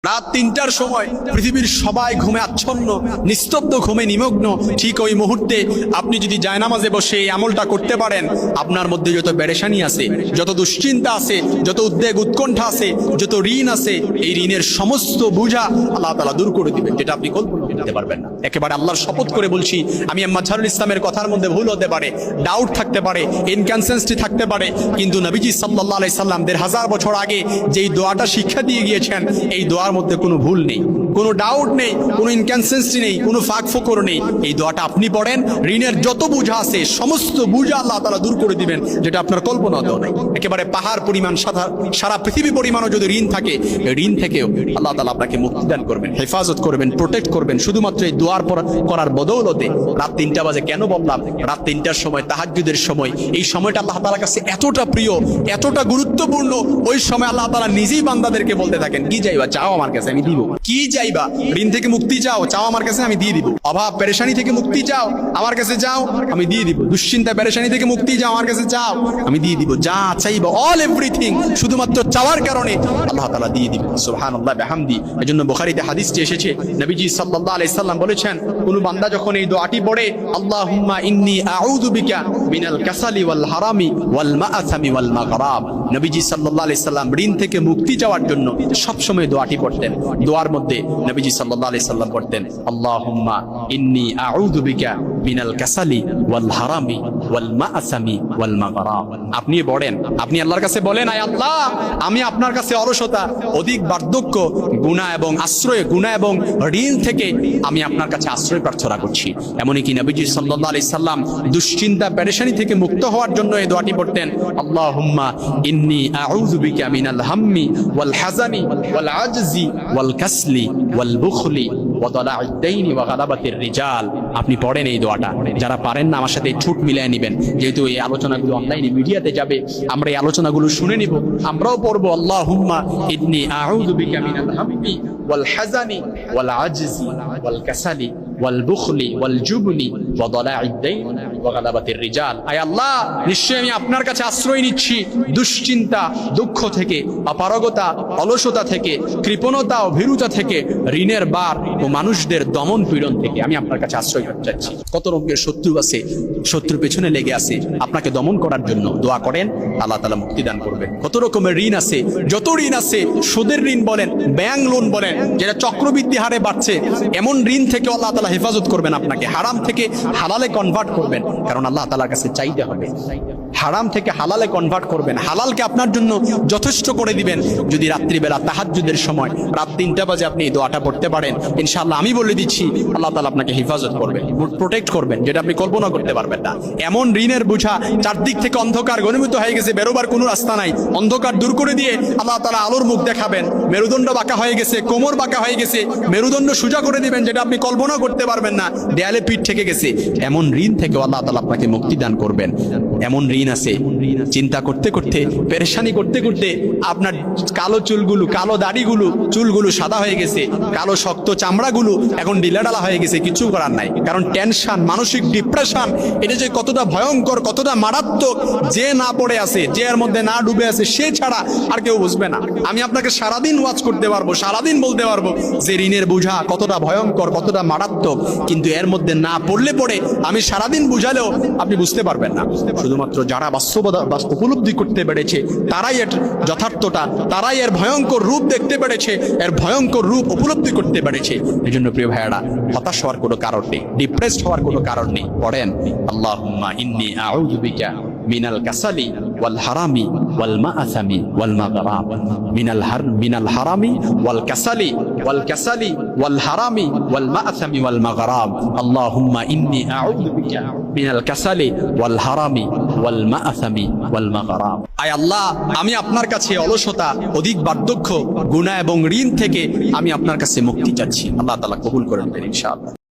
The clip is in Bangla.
রাত ৩টার সময় পৃথিবীর সবাই ঘুমে আচ্ছন্ন, নিস্তব্ধ ঘুমে নিমগ্ন। ঠিক ওই মুহূর্তে আপনি যদি জায়নামাজে বসে এই আমলটা করতে পারেন, আপনার মধ্যে যত পেরেশানি আছে, যত দুশ্চিন্তা আছে, যত উদ্বেগ উৎকণ্ঠা আছে, যত ঋণ আছে, এই ঋণের সমস্ত বোঝা আল্লাহ তাআলা দূর করে দিবেন, যেটা আপনি কল্পনা করতে পারবেন না। একেবারে আল্লাহর শপথ করে বলছি, আমি মাজহারুল ইসলামের কথার মধ্যে ভুল হতে পারে, ডাউট থাকতে পারে, ইনকনসিস্টেন্সি থাকতে পারে, কিন্তু নবীজি সাল্লাল্লাহু আলাইহি সাল্লাম ১৫০০ বছর আগে যেই দোয়াটা শিক্ষা দিয়ে গিয়েছেন, এই দোয়ার মধ্যে কোনো ভুল নেই, কোনো ডাউট নেই, কোনো ইনকনসিস্টেন্সি নেই, কোনো ফাঁক ফোকর নেই। এই দোয়াটা আপনি পড়েন, ঋণের যত বোঝা আছে সমস্ত বোঝা আল্লাহ তাআলা দূর করে দিবেন, যেটা আপনার কল্পনাতেও নাই। একেবারে পাহাড় পরিমাণ, সারা পৃথিবী পরিমাণও যদি ঋণ থাকে, ঋণ থেকেও আল্লাহ তাআলা আপনাকে মুক্তি দান করবেন, হেফাজত করবেন, প্রোটেক্ট করবেন, শুধুমাত্র এই দোয়ার করার বদৌলতে। রাত ৩টা বাজে কেন বললাম? রাত ৩টার সময়, তাহাজ্জুদের সময়, এই সময়টা আল্লাহ তাআলার কাছে এতটা প্রিয়, এতটা গুরুত্বপূর্ণ। ওই সময় আল্লাহ তাআলা নিজেই বান্দাদেরকে বলতে থাকেন, কি চাইবা চাও আমার কাছে, আমি দিব। কি চাইবা? ঋণ থেকে মুক্তি চাও, চাও আমার কাছে, আমি দিয়ে দিব। অভাব পেরেশানি থেকে মুক্তি চাও, আমার কাছে চাও, আমি দিয়ে দিব। দুশ্চিন্তা পেরেশানি থেকে মুক্তি চাও, আমার কাছে চাও, আমি দিয়ে দিব। যা চাইবা, অল এভরিথিং, শুধুমাত্র চাওয়ার কারণে আল্লাহ তাআলা দিয়ে দিবেন। সুবহানাল্লাহ বিহামদি। এজন্য বুখারীতে হাদিসটি এসেছে, নবীজি সাল্লাল্লাহু আলাইহি সাল্লাম বলেছেন, কোন বান্দা যখন এই দোয়াটি পড়ে, আল্লাহুম্মা ইন্নী আউযু বিকা মিনাল কাসালি ওয়াল হারামি ওয়াল মাআসামি ওয়াল মাগরাব, নবীজি সাল্লাল্লাহু আলাইহি সাল্লাম ঋণ থেকে মুক্তি চাওয়ার জন্য সব সময় দোয়াটি পড়তেন। দোয়ার মধ্যে নবীজি সাল্লাল্লাহু আলাইহি সাল্লাম পড়তেন, আল্লাহুম্মা ইন্নী আউযু বিকা মিনাল কাসালি ওয়াল হারামি ওয়াল মাআসামি ওয়াল মাগরাব। আপনি পড়েন, আপনি আল্লাহর কাছে বলেন, আয় আল্লাহ, আমি আপনার কাছে অলসতা, অধিক বার্ধক্য, গুনাহ এবং ঋণ থেকে আমি আপনার কাছে আশ্রয় প্রার্থনা করছি। এমনকি নবীজি সাল্লাল্লাহু আলাইহি সাল্লাম দুশ্চিন্তা পেরেশানি থেকে মুক্ত হওয়ার জন্য এই দোয়াটি পড়তেন, আল্লাহুম্মা ইন্নী আউযু বিকা মিনাল হাম্মি ওয়াল হাযানি ওয়াল আজজি ওয়াল কাসলি ওয়াল বুখলি ওয়া দালা'আদ দাইনি ওয়া গালাবাতির রিজাল। আপনি পড়েন এই দোয়াটা। যারা পারেন না, আমার সাথে ঠোঁট মিলিয়ে নেবেন, যেহেতু এই আলোচনাগুলো অনলাইনে মিডিয়াতে যাবে, আমরা এই আলোচনাগুলো শুনে নিব, আমরাও পড়বো, আল্লাহুম্মা ইন্নী আউযু বিকা মিনাল হাম্মি ওয়াল হাযানি ওয়াল আজজি ওয়াল কাসালি ওয়াল বুখলি ওয়াল জুবনি ওয়া দালা'আদ দাইনি ওয়া গালাবাতির রিজাল। আয় আল্লাহ, নিশ্চয়ই আমি আপনার কাছে আশ্রয় নিচ্ছি দুশ্চিন্তা, দুঃখ থেকে, অপারগতা, অলসতা থেকে, কৃপণতা ও ভীরুতা থেকে, ঋণের বার ও মানুষদের দমন পীড়ন থেকে আমি আপনার কাছে আশ্রয় চাচ্ছি। কত রকমের শত্রু আছে, শত্রু পেছনে লেগে আছে আপনাকে দমন করার জন্য। দোয়া করেন, আল্লাহ তাআলা মুক্তি দান করবেন। কত রকমের ঋণ আছে, যত ঋণ আছে, সুদের ঋণ বলেন, ব্যাংক লোন বলেন, যেটা চক্রবৃদ্ধি হারে বাড়ছে, এমন ঋণ থেকে আল্লাহ তাআলা হেফাজত করবেন আপনাকে। হারাম থেকে হালালে কনভার্ট করবেন, কারণ আল্লাহ তাআলার কাছে চাইতে হবে। হারাম থেকে হালালে কনভার্ট করবেন, হালালকে আপনার জন্য যথেষ্ট করে দিবেন। যদি রাত্রিবেলা তাহাজ্জুদের সময় রাত ৩টা বাজে আপনি এই দোয়াটা পড়তে পারেন, ইনশাআল্লাহ আমি বলে দিচ্ছি, আল্লাহ তাআলা আপনাকে হেফাজত করবেন, প্রোটেক্ট করবেন, যেটা আপনি কল্পনা করতে পারবেন না। এমন ঋণের বোঝা, চারদিক থেকে অন্ধকার ঘনীভূত হয়ে গেছে, বেরোবার কোনো রাস্তা নাই, অন্ধকার দূর করে দিয়ে আল্লাহ তাআলা আলোর মুখ দেখাবেন। মেরুদণ্ড বাঁকা হয়ে গেছে, কোমর বাঁকা হয়ে গেছে, মেরুদণ্ড সোজা করে দিবেন, যেটা আপনি কল্পনা করতে পারবেন না, দেয়ালে পিঠ থেকে গেছে, এমন ঋণ থেকে আল্লাহ তাআলা আপনাকে মুক্তি দান করবেন। এমন ঋণ আছে, চিন্তা করতে করতে, পেরেশানি করতে করতে আপনার কালো চুলগুলো, কালো দাড়িগুলো, চুলগুলো সাদা হয়ে গেছে, কালো শক্ত চামড়াগুলো এখন ঢিলাঢালা হয়ে গেছে, কিছু করার নাই। কারণ টেনশন, মানসিক ডিপ্রেশন, এটা যে কতটা ভয়ঙ্কর, কতটা মারাত্মক, যে না পড়ে আছে, যে এর মধ্যে না ডুবে আছে, সে ছাড়া আর কেউ বুঝবে না। আমি আপনাকে সারাদিন ওয়াজ করতে পারবো, সারাদিন বলতে পারবো যে ঋণের বোঝা কতটা ভয়ঙ্কর, কতটা মারাত্মক, কিন্তু এর মধ্যে না পড়লে পড়ে আমি সারাদিন বুঝালেও আপনি বুঝতে পারবেন না। শুধুমাত্র যারা উপলব্ধি করতে পেরেছে, তারাই এর যথার্থতা, তারাই এর ভয়ঙ্কর রূপ দেখতে পেরেছে, এর ভয়ঙ্কর রূপ উপলব্ধি করতে পেরেছে। এই জন্য প্রিয় ভাইয়েরা, হতাশ হওয়ার কোনো কারণ নেই, ডিপ্রেসড হওয়ার কোনো কারণ নেই। পড়েন, আল্লাহুম্মা ইন্নী আউযু বিকা মিনাল কাসালি ওয়াল হারামি ওয়াল মাআসামি ওয়াল মাগরাব, মিনাল হারামি ওয়াল কাসালি ওয়াল হারামি ওয়াল মাআসামি ওয়াল মাগরাব। আল্লাহুম্মা ইন্নী আউযু বিকা মিনাল কাসালি ওয়াল হারামি ওয়াল মাআসামি ওয়াল মাগরাব। আয় আল্লাহ, আমি আপনার কাছে অলসতা, অধিক বার্ধক্য, গুনাহ এবং ঋণ থেকে আমি আপনার কাছে মুক্তি চাচ্ছি। আল্লাহ তাআলা কবুল করে নেবেন ইনশাআল্লাহ।